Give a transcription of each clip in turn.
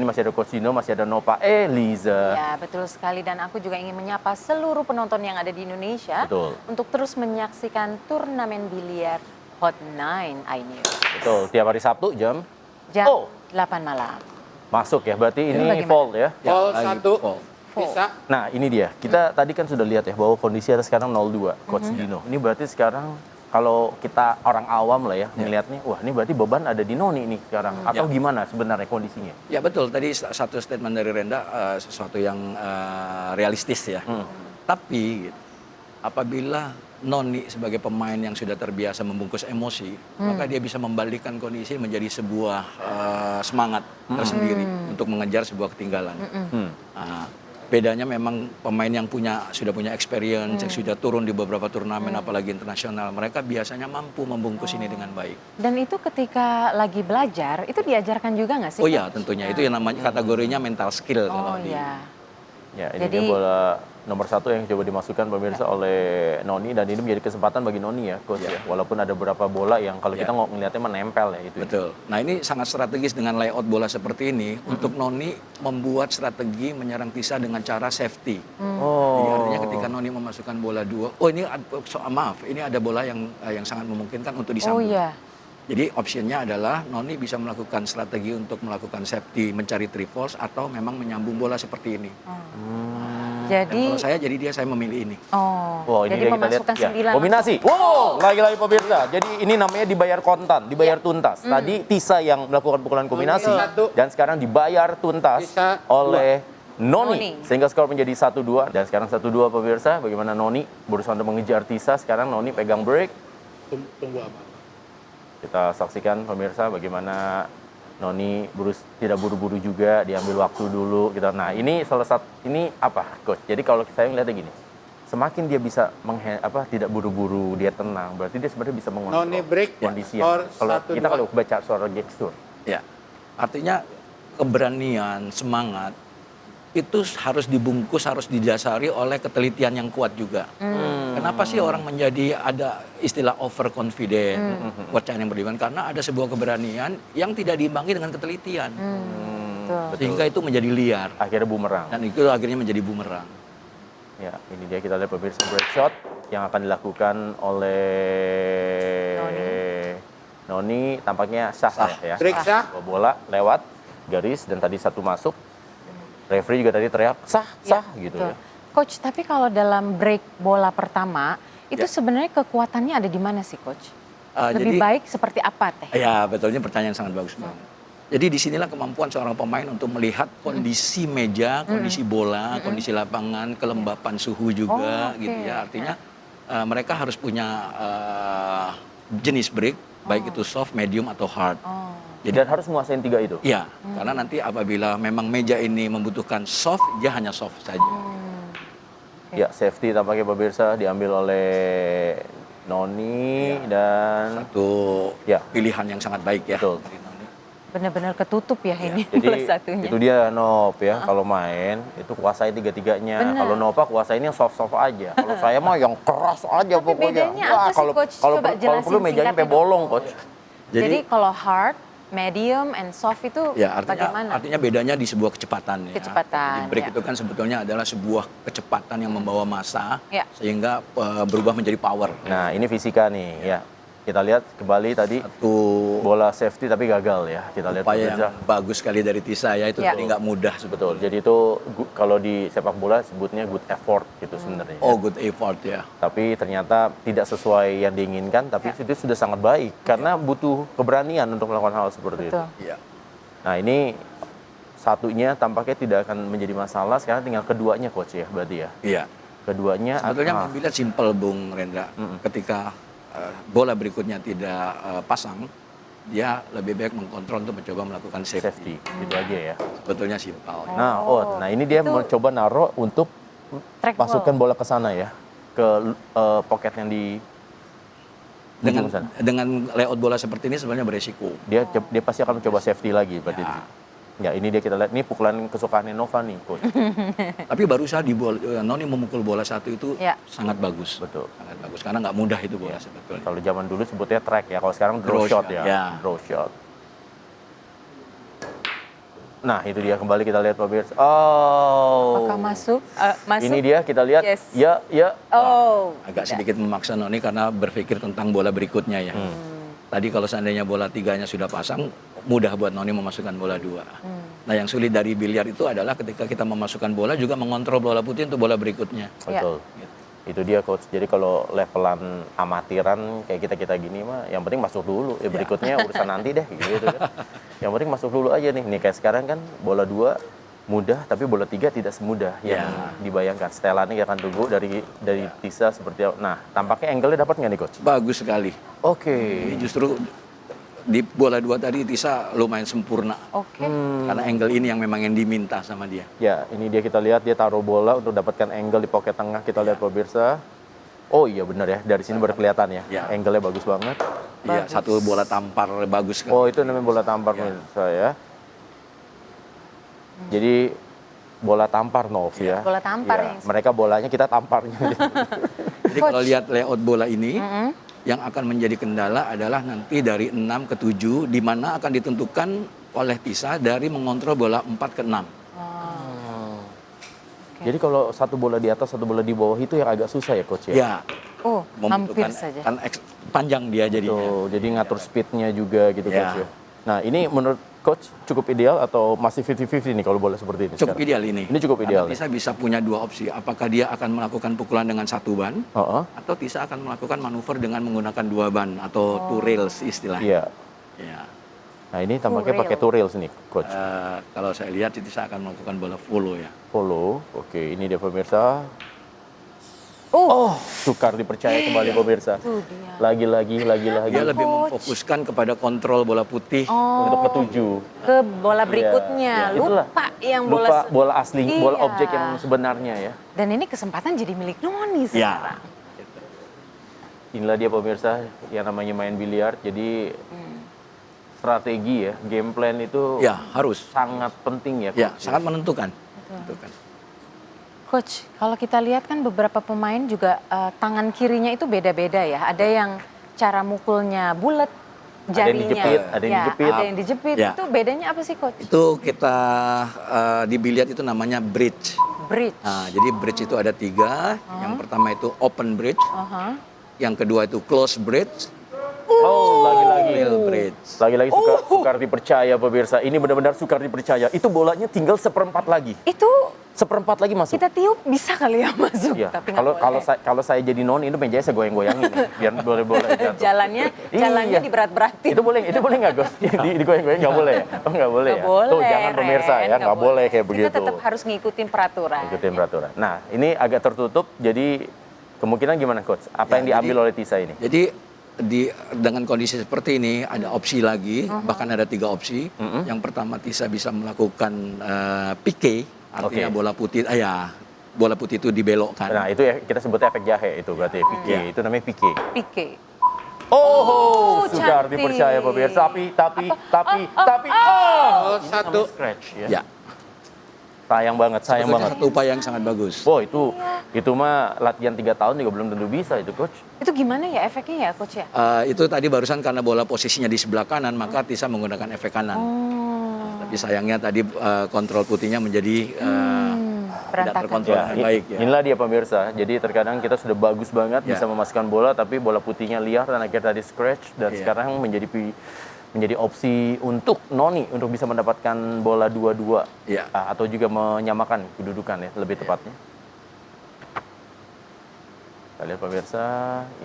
masih ada Coach Dino, masih ada Nova Eliza. Ya, betul sekali. Dan aku juga ingin menyapa seluruh penonton yang ada di Indonesia. Betul. Untuk terus menyaksikan turnamen biliar Hot 9 iNews. Betul, tiap hari Sabtu jam 8 malam. masuk ya, berarti ini bagaimana? Volt ya. Vol satu Vol. bisa. Nah ini dia, kita tadi kan sudah lihat ya bahwa kondisi ada sekarang 0-2 Coach Dino. Ini berarti sekarang kalau kita orang awam lah ya melihatnya, wah ini berarti beban ada di Noni nih sekarang. Atau gimana sebenarnya kondisinya? Ya betul, tadi satu statement dari Renda sesuatu yang realistis ya. Tapi gitu, apabila Noni sebagai pemain yang sudah terbiasa membungkus emosi, maka dia bisa membalikkan kondisi menjadi sebuah semangat tersendiri untuk mengejar sebuah ketinggalan. Nah, bedanya memang pemain yang sudah punya experience, yang sudah turun di beberapa turnamen apalagi internasional, mereka biasanya mampu membungkus ini dengan baik. Dan itu ketika lagi belajar, itu diajarkan juga nggak sih? Oh iya, Coach? tentunya itu yang namanya kategorinya mental skill Oh kalau di iya. Ya ini Jadi- dia bola nomor 1 yang coba dimasukkan pemirsa oleh Noni, dan ini menjadi kesempatan bagi Noni ya Coach ya. Walaupun ada beberapa bola yang kalau kita ngelihatnya menempel ya itu. Betul. Nah ini sangat strategis dengan layout bola seperti ini untuk Noni membuat strategi menyerang Tisa dengan cara safety. Jadi artinya ketika Noni memasukkan bola 2, oh ini maaf, ini ada bola yang sangat memungkinkan untuk Oh disambung. iya. Jadi optionnya adalah Noni bisa melakukan strategi untuk melakukan safety, mencari triples atau memang menyambung bola seperti ini. Dan Jadi, kalau saya memilih ini. Wow, ini jadi dia kita lihat memasukkan ya, 9 kombinasi. Wow, lagi-lagi pemirsa. Jadi ini namanya dibayar kontan, dibayar tuntas. Tadi Tisa yang melakukan pukulan kombinasi Satu. dan sekarang dibayar tuntas Tisa, oleh Noni. Noni. Sehingga skor menjadi 1-2 dan sekarang 1-2 pemirsa. Bagaimana Noni berusaha untuk mengejar Tisa, sekarang Noni pegang break. Tunggu apa? Kita saksikan pemirsa bagaimana Noni tidak buru-buru juga, diambil waktu dulu gitu. Nah, ini salah satu ini apa, Coach? Jadi kalau saya melihatnya gini, semakin dia bisa tidak buru-buru, dia tenang, berarti dia sebenarnya bisa mengontrol Noni break, kondisi. skor Kalau 1-2. kita baca suara gestur, Ya, artinya keberanian, semangat itu harus dibungkus, harus didasari oleh ketelitian yang kuat juga. Kenapa sih orang menjadi ada istilah overconfident, kepercayaan yang berlebihan? Karena ada sebuah keberanian yang tidak diimbangi dengan ketelitian, Betul. sehingga itu menjadi liar akhirnya bumerang. dan itu akhirnya menjadi bumerang. Ya, ini dia kita lihat pemirsa break shot yang akan dilakukan oleh Noni. Tampaknya sah ya. Break sah. Dua bola lewat garis dan tadi satu masuk. Referee juga tadi teriak sah gitu betul. ya. Coach, tapi kalau dalam break bola pertama, itu sebenarnya kekuatannya ada di mana sih, Coach? Lebih baik seperti apa teh? Ya, betulnya pertanyaan sangat bagus banget. Jadi disinilah kemampuan seorang pemain untuk melihat kondisi meja, kondisi bola, kondisi lapangan, kelembapan suhu juga, oke. gitu ya. Artinya mereka harus punya jenis break, baik itu soft, medium atau hard. Dan harus menguasain 3 itu. Iya, karena nanti apabila memang meja ini membutuhkan soft, dia hanya soft saja. Ya, safety tampaknya pemirsa diambil oleh Noni dan Satu Ya. pilihan yang sangat baik ya. Betul. dari Noni. Benar-benar ketutup ya ini jadi bola satunya. itu dia Nop ya, kalau main itu kuasai 3-3-nya. Benar. Kalau Nova kuasainnya soft-soft aja. Kalau saya mah yang keras aja Tapi pokoknya. bedanya apa sih, kalau Coach? kalau Coba kalau jelasin perlu mejanya sampai singkatnya, bolong, Coach. Jadi kalau hard, medium, and soft itu Ya, bagaimana? artinya bedanya di sebuah kecepatan ya. Kecepatan, Jadi break ya. itu kan sebetulnya adalah sebuah kecepatan yang membawa massa Ya. sehingga berubah menjadi power. Nah, ini fisika nih ya. Kita lihat kembali tadi Satu bola safety tapi gagal ya. Kita lihat upaya pemirsa. yang bagus sekali dari Tisa ya, itu Ya. tadi nggak mudah Betul. sebetulnya. Jadi itu kalau di sepak bola sebutnya good effort gitu sebenarnya. Oh, good effort ya. Tapi ternyata tidak sesuai yang diinginkan, tapi itu sudah sangat baik karena butuh keberanian untuk melakukan hal seperti itu. Betul. Iya. Nah, ini satunya tampaknya tidak akan menjadi masalah, sekarang tinggal keduanya Coach ya berarti ya. Iya. Keduanya Sebetulnya mengambilnya simple Bung Rendra. Ketika bola berikutnya tidak pasang, dia lebih baik mengkontrol untuk mencoba melakukan safety safety. gitu aja ya. Sebetulnya simpel. Nah ini dia Itu mencoba naruh untuk track masukkan ball. bola ke sana ya, ke pocket yang di Dengan ujung sana. dengan layout bola seperti ini sebenarnya beresiko. Dia pasti akan mencoba safety lagi berarti. Ya. Ya, ini dia kita lihat ini pukulan kesukaan Nova nih, Coach. Tapi baru saja Noni memukul bola satu itu Ya. sangat bagus. Betul. Sangat bagus karena nggak mudah itu bola sebetulnya. Kalau zaman dulu sebutnya track ya, kalau sekarang draw Draw shot shot, ya. ya. Draw shot. Nah, itu dia kembali kita lihat pemirsa. Oh. Apakah masuk? Masuk? Ini dia kita lihat. Yes. Ya. Oh. Agak sedikit memaksa Noni karena berpikir tentang bola berikutnya ya. Tadi kalau seandainya bola 3-nya sudah pasang, mudah buat Noni memasukkan bola 2. Nah, yang sulit dari biliar itu adalah ketika kita memasukkan bola juga mengontrol bola putih untuk bola berikutnya. Betul. Itu dia coach. Jadi kalau levelan amatiran kayak kita gini mah, yang penting masuk dulu. Ya berikutnya urusan nanti deh, gitu kan. Yang penting masuk dulu aja nih. Nih kayak sekarang kan bola 2 mudah, tapi bola 3 tidak semudah yang dibayangkan. Setelan ini akan tunggu dari Tisa seperti apa. Nah, tampaknya angle-nya dapat nggak nih coach? Bagus sekali. Oke. Ini justru di bola 2 tadi Tisa lumayan sempurna. Oke. Karena angle ini yang memang yang diminta sama dia. Ya, ini dia kita lihat dia taruh bola untuk dapatkan angle di pocket tengah. Kita lihat pemirsa. Oh iya benar ya, dari sini baru kelihatan ya. Ya. Angle-nya bagus banget. Iya, satu bola tampar bagus kan. Oh, itu namanya bola tampar pemirsa ya. Jadi bola tampar Nov ya. Bola tampar Ya, yang mereka bolanya, kita tamparnya. Jadi kalau lihat layout bola ini, yang akan menjadi kendala adalah nanti dari 6 ke 7, di mana akan ditentukan oleh Tisa dari mengontrol bola 4 ke 6. Jadi kalau satu bola di atas, satu bola di bawah itu yang agak susah ya coach ya? Ya, Oh, hampir membutuhkan saja. kan panjang dia jadinya. Tuh, jadi ngatur speednya juga gitu Ya. coach ya. Nah ini menurut coach cukup ideal atau masih 50-50 nih kalau bola seperti ini Cukup sekarang? ideal ini. Ini cukup ideal. Karena Tisa bisa punya dua opsi. Apakah dia akan melakukan pukulan dengan satu ban, Heeh. atau Tisa akan melakukan manuver dengan menggunakan 2 ban atau two rails istilah. Iya. Ya. Nah ini tampaknya Two pakai rail. two rails nih coach. Kalau saya lihat Tisa akan melakukan bola follow ya. Follow. Oke, ini dia pemirsa. Oh, Sukar dipercaya kembali pemirsa. itu dia. Lagi. Dia lebih memfokuskan kepada kontrol bola putih. Untuk ketujuh. Ke bola berikutnya. Iya, itulah. Lupa yang bola Lupa bola asli, bola Iya. objek yang sebenarnya ya. Dan ini kesempatan jadi milik Noni sekarang. Inilah dia pemirsa yang namanya main biliar. Jadi strategi ya, game plan itu Ya, harus. sangat penting ya. Ya, Coach. sangat menentukan. Menentukan. Coach, kalau kita lihat kan beberapa pemain juga tangan kirinya itu beda-beda ya. Ada yang cara mukulnya bulat, Ada yang jarinya. dijepit, ada yang Ya, dijepit. Ada yang dijepit. Ya. Itu bedanya apa sih Coach? Itu kita di biliar itu namanya bridge. Bridge. Nah, jadi bridge itu ada 3. Yang pertama itu open bridge. Aha. Yang kedua itu close bridge. Oh, lagi-lagi. Real bridge. Lagi-lagi sukar dipercaya pemirsa. Ini benar-benar sukar dipercaya. Itu bolanya tinggal seperempat lagi. Itu Seperempat lagi masuk. kita tiup bisa kali ya masuk. Iya. Tapi nggak Kalau boleh. kalau saya jadi noni itu mejanya saya goyang-goyangin nih, biar boleh jatuh. Jalannya Iya. diberat-beratin. Itu boleh nggak Gus? Digoyang-goyang nggak boleh ya? Oh nggak boleh Nggak ya? boleh, Tuh jangan pemirsa Ren, ya, nggak boleh kayak begitu. Kita tetap harus ngikutin peraturan. Ikutin peraturan. Nah ini agak tertutup, jadi kemungkinan gimana coach? Apa yang diambil oleh Tisa ini? Jadi dengan kondisi seperti ini ada opsi lagi, bahkan ada 3 opsi. Yang pertama Tisa bisa melakukan PK, artinya bola putih, bola putih itu dibelokkan. Nah itu ya kita sebut efek jahe itu berarti PK. Iya. Itu namanya PK. PK. Oh, sukar cantik. dipercaya pemirsa. Tapi, satu. Scratch ya. Ya, Sayang banget. sebetulnya satu upaya yang sangat bagus. Oh itu mah latihan 3 tahun juga belum tentu bisa itu coach. Itu gimana ya efeknya ya Coach ya? Itu tadi barusan karena bola posisinya di sebelah kanan, maka Tisa menggunakan efek kanan. Tapi sayangnya tadi kontrol putihnya menjadi tidak berantakan. terkontrol dengan baik. Ya. Inilah dia pemirsa. Jadi terkadang kita sudah bagus banget bisa memasukkan bola, tapi bola putihnya liar dan akhirnya tadi scratch dan sekarang menjadi opsi untuk Noni untuk bisa mendapatkan bola 2-2 Iya. atau juga menyamakan kedudukan ya lebih tepatnya. Kita lihat pemirsa,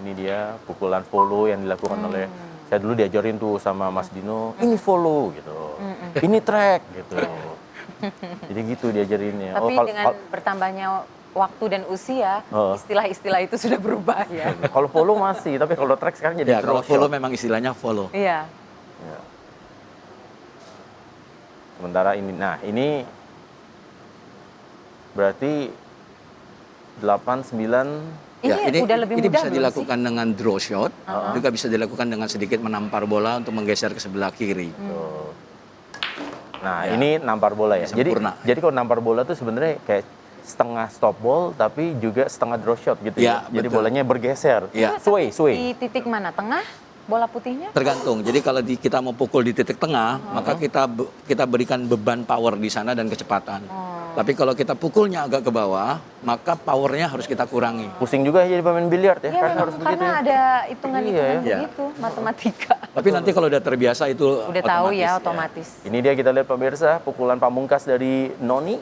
ini dia pukulan follow yang dilakukan oleh saya dulu diajarin tuh sama Mas Dino, ini follow gitu, ini track gitu. Jadi gitu diajarinnya. Tapi dengan bertambahnya waktu dan usia, istilah-istilah itu sudah berubah ya. Kalau follow masih, tapi kalau track sekarang jadi Ya, kalau draw follow shot. memang istilahnya follow. Iya. Ya. Sementara ini, nah ini berarti 8, 9, Ya, Ini udah lebih ini mudah bisa belum dilakukan dengan draw shot, juga bisa dilakukan dengan sedikit menampar bola untuk menggeser ke sebelah kiri. tuh. Nah ini nampar bola ya. Jadi Sempurna. kalau nampar bola tuh sebenarnya kayak setengah stop ball tapi juga setengah draw shot gitu ya. Ya, Jadi betul. bolanya bergeser. Ya. Sway. Di titik mana? Tengah? bola putihnya? Tergantung. Jadi kalau kita mau pukul di titik tengah, maka kita berikan beban power di sana dan kecepatan. Tapi kalau kita pukulnya agak ke bawah, maka powernya harus kita kurangi. Pusing juga ya jadi pemain biliar ya, Iya kan memang harus begitu karena ya. ada hitungan-hitungan Iya. begitu, matematika. Tapi nanti kalau udah terbiasa itu Udah tahu otomatis, ya otomatis. Ini dia kita lihat pemirsa, pukulan pamungkas dari Noni.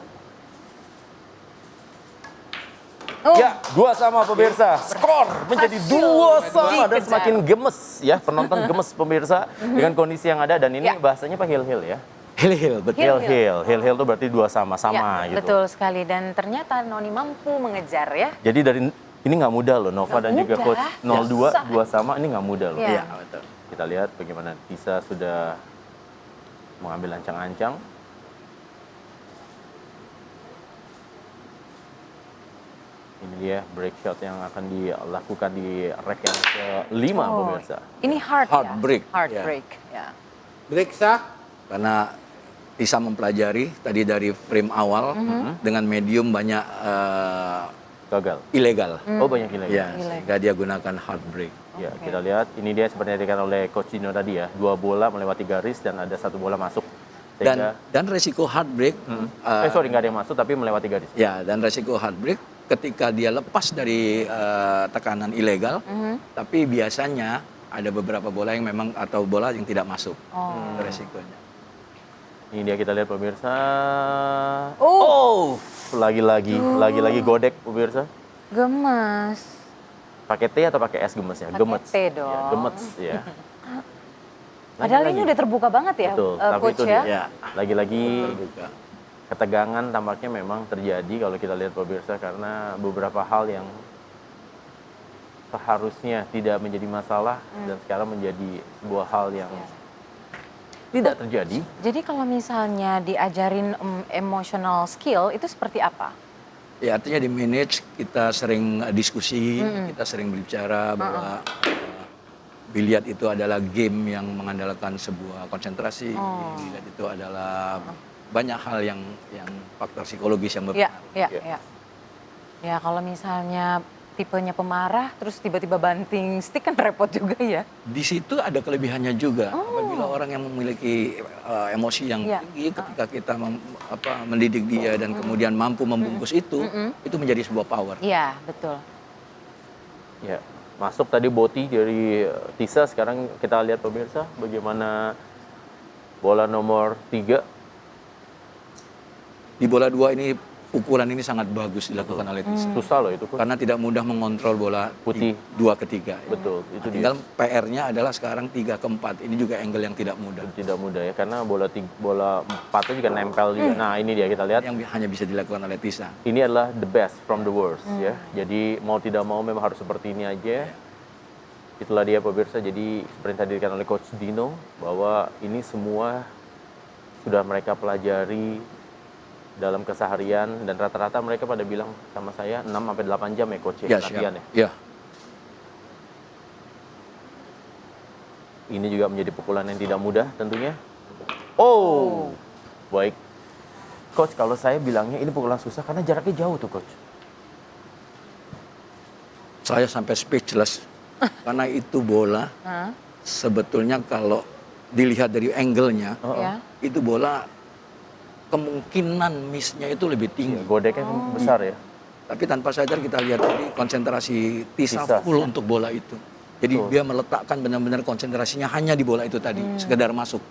Oh, Ya, 2-2 pemirsa. Skor menjadi 2-2 dan semakin gemes ya, penonton gemes pemirsa dengan kondisi yang ada dan ini Ya. bahasanya apa hil-hil ya? Hil-hil, betul. Hil-hil itu berarti 2-2 sama ya, gitu. betul sekali dan ternyata Noni mampu mengejar ya. Jadi dari ini nggak mudah loh, Nova Nggak dan juga mudah. coach 02 Susah. 2 sama ini nggak mudah loh. Iya. Iya, betul. Kita lihat bagaimana Tisa sudah mengambil ancang-ancang. Ini dia break shot yang akan dilakukan di rack yang ke-5 pemirsa. Ini hard Heartbreak, ya. Hard ya. break. Ya. Break sah. Karena Tisa mempelajari tadi dari frame awal dengan medium banyak Gagal. ilegal. Oh banyak ilegal. Ya, sehingga dia gunakan heartbreak. Ya, Oke. kita lihat ini dia seperti yang dikatakan oleh Coach Dino tadi ya. 2 bola melewati garis dan ada 1 bola masuk. Sehingga, Dan resiko heartbreak, sorry nggak ada yang masuk tapi melewati garis. ya dan resiko heartbreak ketika dia lepas dari tekanan ilegal, tapi biasanya ada beberapa bola yang memang atau bola yang tidak masuk. Itu resikonya. Ini dia kita lihat pemirsa. Oh. Lagi-lagi godek pemirsa. Gemas. Pakai T atau pakai S gemesnya? Pakai Gemes. T dong. Ya, gemes ya. Padahal Lagi-lagi. ini udah terbuka banget ya, Betul, tapi coach itu ya. Ya, Lagi-lagi terbuka. ketegangan tampaknya memang terjadi kalau kita lihat pemirsa karena beberapa hal yang seharusnya tidak menjadi masalah dan sekarang menjadi sebuah hal yang tidak terjadi. Jadi kalau misalnya diajarin emotional skill itu seperti apa? Ya artinya di manage kita sering diskusi, kita sering berbicara bahwa biliar itu adalah game yang mengandalkan sebuah konsentrasi. Biliar itu adalah banyak hal yang faktor psikologis yang Ya, berpengaruh. ya, Ya. ya. Ya kalau misalnya tipenya pemarah terus tiba-tiba banting stick kan repot juga ya. Di situ ada kelebihannya juga. Apabila orang yang memiliki emosi yang Ya. tinggi, ketika kita mendidik dia dan kemudian mampu membungkus itu menjadi sebuah power. Iya, betul. Ya, masuk tadi Boti dari Tisa, sekarang kita lihat pemirsa bagaimana bola nomor 3. Di bola 2 ini pukulan ini sangat bagus dilakukan oleh Tisa. Susah loh itu, Coach. Karena tidak mudah mengontrol bola Putih. 2 ke 3. Betul, itu dia. Tinggal PR-nya adalah sekarang 3 ke 4. Ini juga angle yang tidak mudah. Tidak mudah ya, karena bola 4 juga nempel juga. Nah ini dia kita lihat. Yang hanya bisa dilakukan oleh Tisa. Ini adalah the best from the worst ya. Jadi mau tidak mau memang harus seperti ini aja. Itulah dia pemirsa. Jadi seperti yang tadi dikatakan oleh Coach Dino bahwa ini semua sudah mereka pelajari dalam keseharian dan rata-rata mereka pada bilang sama saya 6 sampai 8 jam ya coach ya, latihan ya. Ya. Ini juga menjadi pukulan yang tidak mudah tentunya. Oh. Baik. Coach, kalau saya bilangnya ini pukulan susah karena jaraknya jauh tuh, coach. Saya sampai speechless. Karena itu bola sebetulnya kalau dilihat dari angle-nya, Ya. itu bola kemungkinan miss-nya itu lebih tinggi. Godeknya besar ya. Tapi tanpa sadar kita lihat tadi konsentrasi Tisa Tisa. full untuk bola itu. Jadi dia meletakkan benar-benar konsentrasinya hanya di bola itu tadi, sekedar masuk.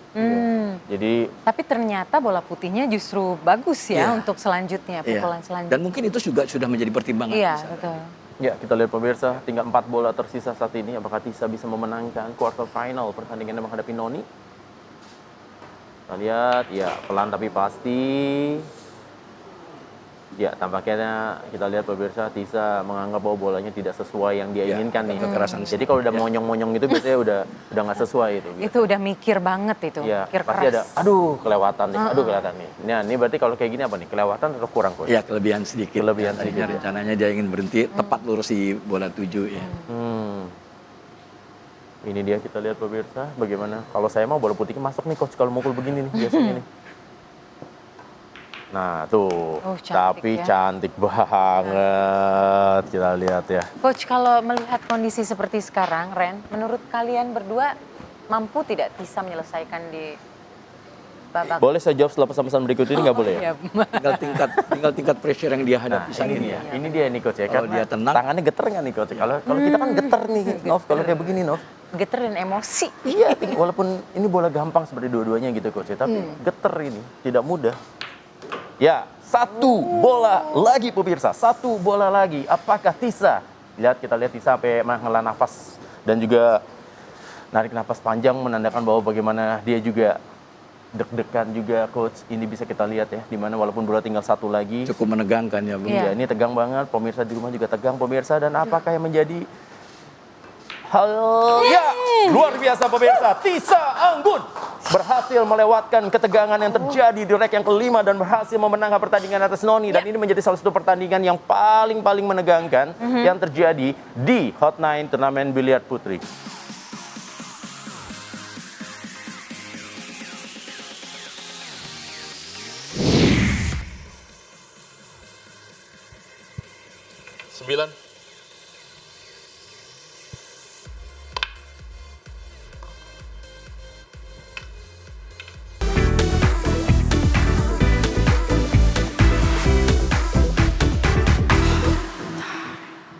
Jadi Tapi ternyata bola putihnya justru bagus ya Iya. untuk selanjutnya, Iya. pukulan selanjutnya. Dan mungkin itu juga sudah menjadi pertimbangan Iya, Tisa. betul. ya kita lihat pemirsa, tinggal 4 bola tersisa saat ini. Apakah Tisa bisa memenangkan quarter final pertandingan menghadapi Noni? Kita lihat, ya pelan tapi pasti. Ya tampaknya kita lihat pemirsa Tisa menganggap bahwa bolanya tidak sesuai yang dia Ya, inginkan nih. kekerasan Jadi kalau udah monyong-monyong itu biasanya udah nggak sesuai itu. Itu udah mikir banget itu, Ya mikir pasti keras. ada. Aduh kelewatan nih, aduh kelewatan nih. Nah ini berarti kalau kayak gini apa nih? Kelewatan atau kurang coach? Ya kelebihan sedikit. Kelebihan Tadinya sedikit. rencananya dia ingin berhenti tepat lurus di bola 7 ya. Ini dia kita lihat pemirsa bagaimana. Kalau saya mau bola putihnya masuk nih coach kalau mukul begini nih biasanya nih. Nah, tuh. Oh, cantik Tapi ya. cantik banget. Kita lihat ya. Coach, kalau melihat kondisi seperti sekarang, Ren, menurut kalian berdua mampu tidak bisa menyelesaikan di babak? Boleh saya jawab setelah pesan-pesan berikut ini nggak boleh ya? Ya, tinggal tingkat pressure yang dia hadapi saat ini ini. dia. Ini dia nih coach ya. Kalau Karena dia tenang. tangannya geter nggak nih coach? Kalau kita kan geter nih, Nov. Kalau kayak begini, Nov. geter dan emosi. Iya, walaupun ini bola gampang seperti dua-duanya gitu coach ya, tapi geter ini tidak mudah. Ya, satu bola lagi pemirsa, satu bola lagi. Apakah Tisa? Kita lihat Tisa sampai menghela nafas dan juga narik nafas panjang menandakan bahwa bagaimana dia juga deg-degan juga coach. Ini bisa kita lihat ya, dimana walaupun bola tinggal satu lagi. Cukup menegangkan ya, Bung. Iya. Ya, ini tegang banget. Pemirsa di rumah juga tegang pemirsa. Dan apakah yang menjadi hal ya luar biasa pemirsa, Tisa Anggun berhasil melewatkan ketegangan yang terjadi di leg yang kelima dan berhasil memenangkan pertandingan atas Noni. Dan ini menjadi salah satu pertandingan yang paling menegangkan yang terjadi di Hot 9 turnamen biliar putri. Sembilan.